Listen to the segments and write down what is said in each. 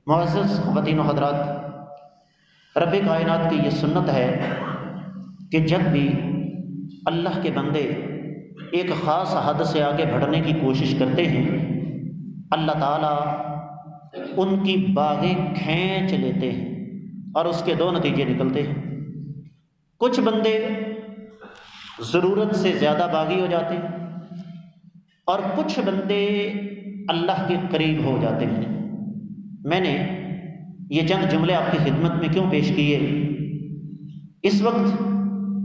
معزز خواتین و حضرات، رب کائنات کی یہ سنت ہے کہ جب بھی اللہ کے بندے ایک خاص حد سے آگے بڑھنے کی کوشش کرتے ہیں، اللہ تعالیٰ ان کی باغیں کھینچ لیتے ہیں اور اس کے دو نتیجے نکلتے ہیں۔ کچھ بندے ضرورت سے زیادہ باغی ہو جاتے ہیں اور کچھ بندے اللہ کے قریب ہو جاتے ہیں۔ میں نے یہ چند جملے آپ کی خدمت میں کیوں پیش کیے؟ اس وقت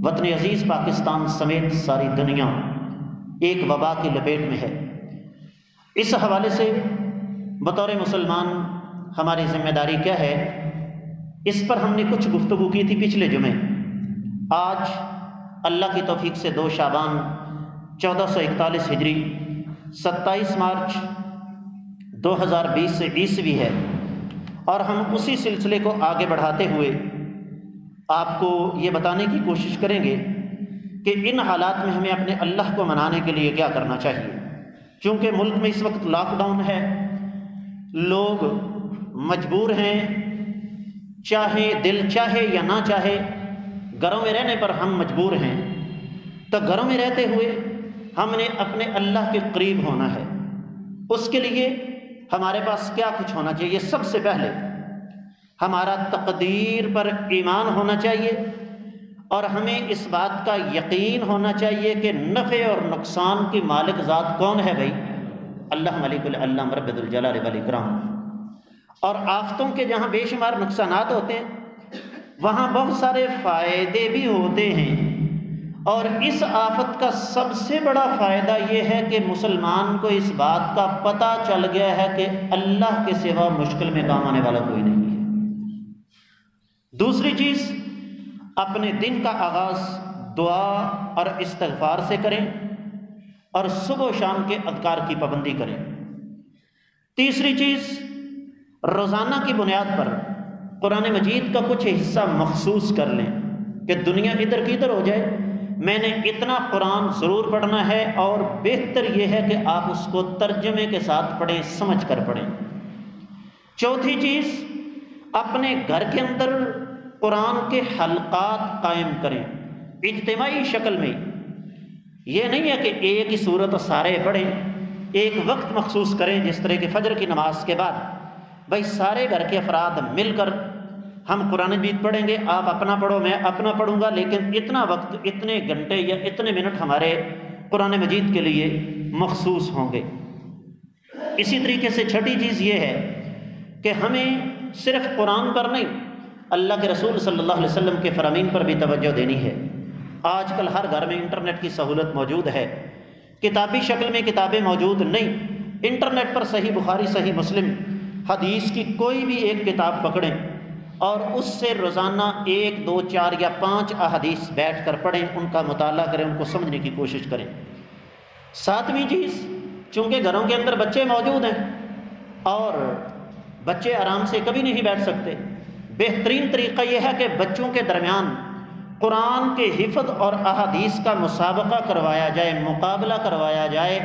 وطن عزیز پاکستان سمیت ساری دنیا ایک وبا کی لپیٹ میں ہے۔ اس حوالے سے بطور مسلمان ہماری ذمہ داری کیا ہے، اس پر ہم نے کچھ گفتگو کی تھی پچھلے جمعے۔ آج اللہ کی توفیق سے 2 شعبان 1441 ہجری 27 مارچ 2020 سے عیسوی ہے، اور ہم اسی سلسلے کو آگے بڑھاتے ہوئے آپ کو یہ بتانے کی کوشش کریں گے کہ ان حالات میں ہمیں اپنے اللہ کو منانے کے لیے کیا کرنا چاہیے۔ چونکہ ملک میں اس وقت لاک ڈاؤن ہے، لوگ مجبور ہیں، چاہے دل چاہے یا نہ چاہے، گھروں میں رہنے پر ہم مجبور ہیں۔ تو گھروں میں رہتے ہوئے ہم نے اپنے اللہ کے قریب ہونا ہے۔ اس کے لیے ہمارے پاس کیا کچھ ہونا چاہیے؟ سب سے پہلے ہمارا تقدیر پر ایمان ہونا چاہیے، اور ہمیں اس بات کا یقین ہونا چاہیے کہ نفع اور نقصان کی مالک ذات کون ہے؟ بھائی اللہ ملک العلم رب ذو الجلال والاکرام۔ اور آفتوں کے جہاں بے شمار نقصانات ہوتے ہیں، وہاں بہت سارے فائدے بھی ہوتے ہیں، اور اس آفت کا سب سے بڑا فائدہ یہ ہے کہ مسلمان کو اس بات کا پتہ چل گیا ہے کہ اللہ کے سوا مشکل میں کام آنے والا کوئی نہیں ہے۔ دوسری چیز، اپنے دن کا آغاز دعا اور استغفار سے کریں، اور صبح و شام کے اذکار کی پابندی کریں۔ تیسری چیز، روزانہ کی بنیاد پر قرآن مجید کا کچھ حصہ مخصوص کر لیں کہ دنیا ادھر کی ادھر ہو جائے، میں نے اتنا قرآن ضرور پڑھنا ہے، اور بہتر یہ ہے کہ آپ اس کو ترجمے کے ساتھ پڑھیں، سمجھ کر پڑھیں۔ چوتھی چیز، اپنے گھر کے اندر قرآن کے حلقات قائم کریں اجتماعی شکل میں۔ یہ نہیں ہے کہ ایک ہی صورت سارے پڑھیں، ایک وقت مخصوص کریں، جس طرح کہ فجر کی نماز کے بعد بھائی سارے گھر کے افراد مل کر ہم قرآن مجید پڑھیں گے، آپ اپنا پڑھو، میں اپنا پڑھوں گا، لیکن اتنا وقت، اتنے گھنٹے یا اتنے منٹ ہمارے قرآن مجید کے لیے مخصوص ہوں گے۔ اسی طریقے سے چھٹی چیز یہ ہے کہ ہمیں صرف قرآن پر نہیں، اللہ کے رسول صلی اللہ علیہ وسلم کے فرامین پر بھی توجہ دینی ہے۔ آج کل ہر گھر میں انٹرنیٹ کی سہولت موجود ہے، کتابی شکل میں کتابیں موجود نہیں، انٹرنیٹ پر صحیح بخاری، صحیح مسلم، حدیث کی کوئی بھی ایک کتاب پکڑیں اور اس سے روزانہ 1، 2، 4 یا 5 احادیث بیٹھ کر پڑھیں، ان کا مطالعہ کریں، ان کو سمجھنے کی کوشش کریں۔ ساتویں چیز، چونکہ گھروں کے اندر بچے موجود ہیں اور بچے آرام سے کبھی نہیں بیٹھ سکتے، بہترین طریقہ یہ ہے کہ بچوں کے درمیان قرآن کے حفظ اور احادیث کا مسابقہ کروایا جائے، مقابلہ کروایا جائے۔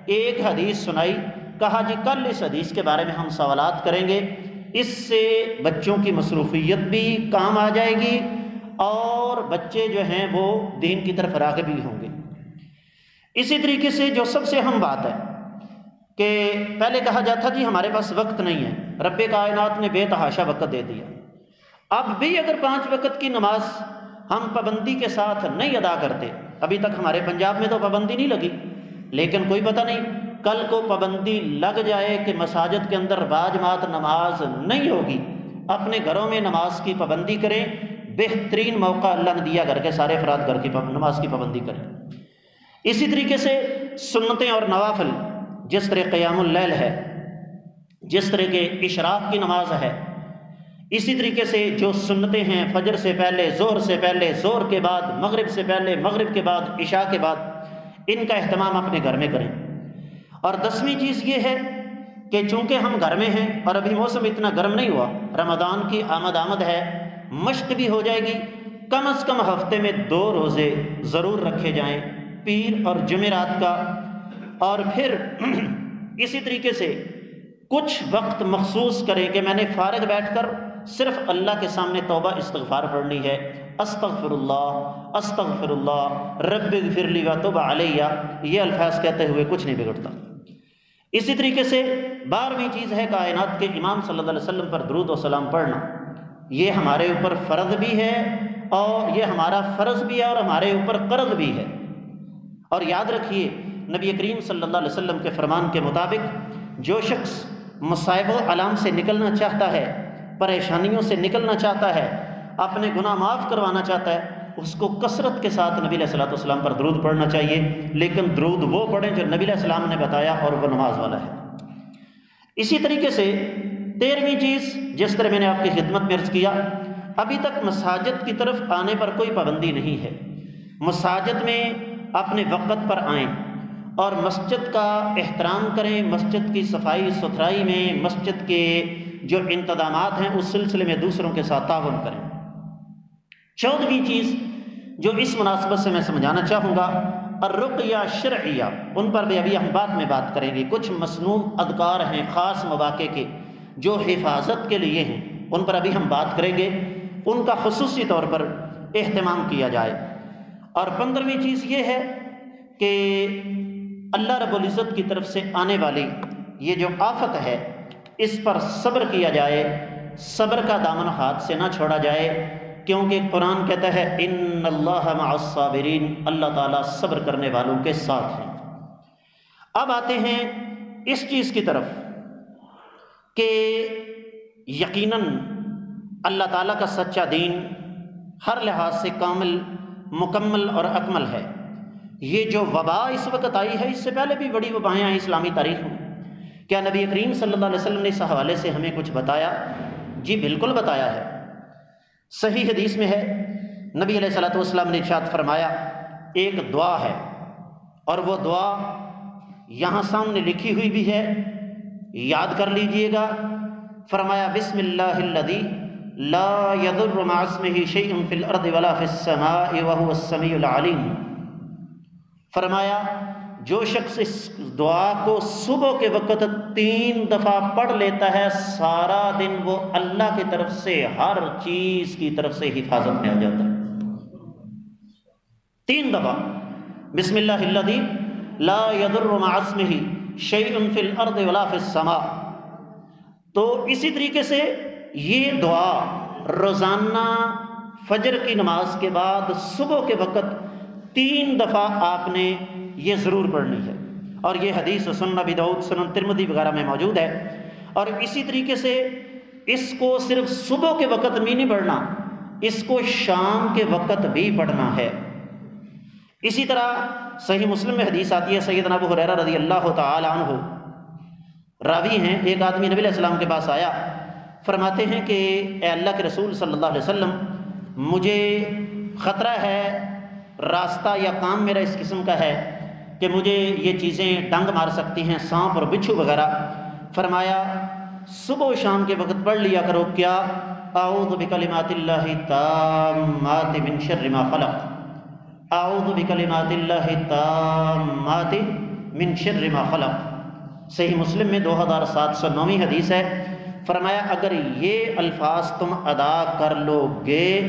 ایک حدیث سنائی، کہا جی کل اس حدیث کے بارے میں ہم سوالات کریں گے، اس سے بچوں کی مصروفیت بھی کام آ جائے گی اور بچے جو ہیں وہ دین کی طرف راغب بھی ہوں گے۔ اسی طریقے سے جو سب سے اہم بات ہے کہ پہلے کہا جاتا جی ہمارے پاس وقت نہیں ہے، رب کائنات نے بے تحاشا وقت دے دیا۔ اب بھی اگر 5 وقت کی نماز ہم پابندی کے ساتھ نہیں ادا کرتے، ابھی تک ہمارے پنجاب میں تو پابندی نہیں لگی، لیکن کوئی پتہ نہیں کل کو پابندی لگ جائے کہ مساجد کے اندر باجماعت نماز نہیں ہوگی۔ اپنے گھروں میں نماز کی پابندی کریں، بہترین موقع اللہ نے دیا، گھر کے سارے افراد گھر کی نماز کی پابندی کریں۔ اسی طریقے سے سنتیں اور نوافل، جس طرح قیام اللیل ہے، جس طرح کے اشراق کی نماز ہے، اسی طریقے سے جو سنتیں ہیں فجر سے پہلے، ظہر سے پہلے، ظہر کے بعد، مغرب سے پہلے، مغرب کے بعد، عشاء کے بعد، ان کا اہتمام اپنے گھر میں کریں۔ اور 10ویں چیز یہ ہے کہ چونکہ ہم گھر میں ہیں اور ابھی موسم اتنا گرم نہیں ہوا، رمضان کی آمد ہے، مشق بھی ہو جائے گی، کم از کم ہفتے میں 2 روزے ضرور رکھے جائیں، پیر اور جمعرات کا۔ اور پھر اسی طریقے سے کچھ وقت مخصوص کریں کہ میں نے فارغ بیٹھ کر صرف اللہ کے سامنے توبہ استغفار پڑھنی ہے، استغفر اللہ رب اغفر لی وتب علیہ، یہ الفاظ کہتے ہوئے کچھ نہیں بگڑتا۔ اسی طریقے سے 12ویں چیز ہے کائنات کے امام صلی اللہ علیہ وسلم پر درود و سلام پڑھنا۔ یہ ہمارے اوپر فرض بھی ہے، اور یہ ہمارا فرض بھی ہے اور ہمارے اوپر قرض بھی ہے۔ اور یاد رکھیے نبی کریم صلی اللہ علیہ وسلم کے فرمان کے مطابق جو شخص مصائب و آلام سے نکلنا چاہتا ہے، پریشانیوں سے نکلنا چاہتا ہے، اپنے گناہ معاف کروانا چاہتا ہے، اس کو کثرت کے ساتھ نبی علیہ الصلوۃ والسلام پر درود پڑھنا چاہیے، لیکن درود وہ پڑھیں جو نبی علیہ السلام نے بتایا اور وہ نماز والا ہے۔ اسی طریقے سے 13ویں چیز، جس طرح میں نے آپ کی خدمت میں عرض کیا، ابھی تک مساجد کی طرف آنے پر کوئی پابندی نہیں ہے۔ مساجد میں اپنے وقت پر آئیں اور مسجد کا احترام کریں، مسجد کی صفائی ستھرائی میں، مسجد کے جو انتظامات ہیں اس سلسلے میں دوسروں کے ساتھ تعاون کریں۔ 14ویں چیز جو اس مناسبت سے میں سمجھانا چاہوں گا، الرقیہ شرعیہ، ان پر بھی ابھی ہم بعد میں بات کریں گے۔ کچھ مسنون اذکار ہیں خاص مواقع کے جو حفاظت کے لیے ہیں، ان پر ابھی ہم بات کریں گے، ان کا خصوصی طور پر اہتمام کیا جائے۔ اور 15ویں چیز یہ ہے کہ اللہ رب العزت کی طرف سے آنے والی یہ جو آفت ہے اس پر صبر کیا جائے، صبر کا دامن ہاتھ سے نہ چھوڑا جائے، کیونکہ قرآن کہتا ہے ان اللہ مع الصابرین، اللہ تعالیٰ صبر کرنے والوں کے ساتھ ہیں۔ اب آتے ہیں اس چیز کی طرف کہ یقیناً اللہ تعالیٰ کا سچا دین ہر لحاظ سے کامل، مکمل اور اکمل ہے۔ یہ جو وبا اس وقت آئی ہے، اس سے پہلے بھی بڑی وبائیں آئیں اسلامی تاریخ میں، کیا نبی کریم صلی اللہ علیہ وسلم نے اس حوالے سے ہمیں کچھ بتایا؟ جی بالکل بتایا ہے۔ صحیح حدیث میں ہے، نبی علیہ الصلوۃ والسلام نے ارشاد فرمایا، ایک دعا ہے اور وہ دعا یہاں سامنے لکھی ہوئی بھی ہے، یاد کر لیجئے گا۔ فرمایا بسم اللہ الذی لا یضر مع اسمہ شیء فی الارض ولا فی السماء وہو السمیع العلیم۔ فرمایا جو شخص اس دعا کو صبح کے وقت 3 دفعہ پڑھ لیتا ہے، سارا دن وہ اللہ کی طرف سے ہر چیز کی طرف سے حفاظت میں آ جاتا ہے۔ 3 دفعہ بسم اللہ الذی لا یضر مع اسمہ شیء فی الارض ولا فی السماء۔ تو اسی طریقے سے یہ دعا روزانہ فجر کی نماز کے بعد صبح کے وقت 3 دفعہ آپ نے یہ ضرور پڑھنی ہے، اور یہ حدیث سنن ابی داؤد، سنن ترمذی وغیرہ میں موجود ہے۔ اور اسی طریقے سے اس کو صرف صبح کے وقت بھی نہیں پڑھنا، اس کو شام کے وقت بھی پڑھنا ہے۔ اسی طرح صحیح مسلم میں حدیث آتی ہے، سیدنا ابو ہریرہ رضی اللہ تعالی عنہ راوی ہیں، ایک آدمی نبی علیہ السلام کے پاس آیا، فرماتے ہیں کہ اے اللہ کے رسول صلی اللہ علیہ وسلم، مجھے خطرہ ہے، راستہ یا کام میرا اس قسم کا ہے کہ مجھے یہ چیزیں ڈنگ مار سکتی ہیں، سانپ اور بچھو وغیرہ۔ فرمایا صبح و شام کے وقت پڑھ لیا کرو، کیا اعوذ بکلمات اللہ التامات من شر ما خلق، اعوذ بکلمات اللہ التامات من شر ما خلق۔ صحیح مسلم میں 2709 حدیث ہے۔ فرمایا اگر یہ الفاظ تم ادا کر لو گے،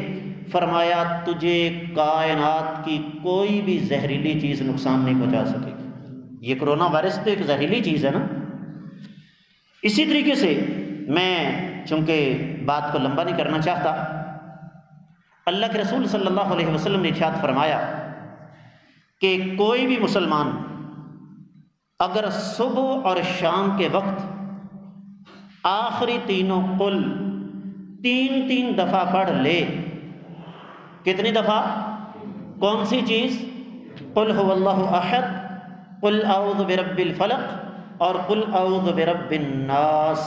فرمایا تجھے کائنات کی کوئی بھی زہریلی چیز نقصان نہیں پہنچا سکے گی۔ یہ کرونا وائرس تو ایک زہریلی چیز ہے نا۔ اسی طریقے سے میں چونکہ بات کو لمبا نہیں کرنا چاہتا، اللہ کے رسول صلی اللہ علیہ وسلم نے ارشاد فرمایا کہ کوئی بھی مسلمان اگر صبح اور شام کے وقت آخری تینوں قل 3 دفعہ پڑھ لے، کتنی دفعہ؟ کون سی چیز؟ قل هو اللہ احد، قل اعوذ برب الفلق اور قل اعوذ برب الناس۔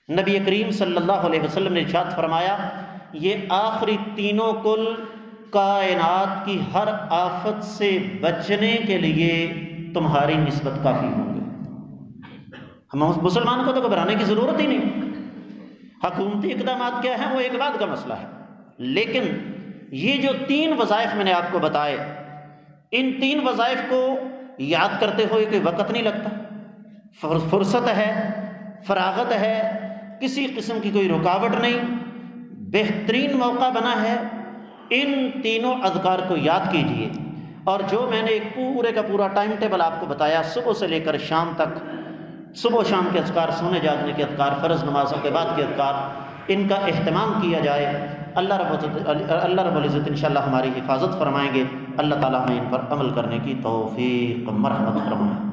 نبی کریم صلی اللہ علیہ وسلم نے ارشاد فرمایا یہ آخری تینوں قل کائنات کی ہر آفت سے بچنے کے لیے تمہاری نسبت کافی ہوں گے۔ ہم مسلمان کو تو گھبرانے کی ضرورت ہی نہیں۔ حکومتی اقدامات کیا ہیں وہ ایک بعد کا مسئلہ ہے، لیکن یہ جو 3 وظائف میں نے آپ کو بتائے، ان 3 وظائف کو یاد کرتے ہوئے کوئی وقت نہیں لگتا۔ فرصت ہے، فراغت ہے، کسی قسم کی کوئی رکاوٹ نہیں، بہترین موقع بنا ہے۔ ان تینوں اذکار کو یاد کیجئے، اور جو میں نے ایک پورے کا پورا ٹائم ٹیبل آپ کو بتایا صبح سے لے کر شام تک، صبح و شام کے اذکار، سونے جاگنے کے اذکار، فرض نمازوں کے بعد کے اذکار، ان کا اہتمام کیا جائے۔ اللہ رب العزت انشاءاللہ ہماری حفاظت فرمائیں گے۔ اللہ تعالیٰ ہمیں ان پر عمل کرنے کی توفیق مرحمت فرمائے۔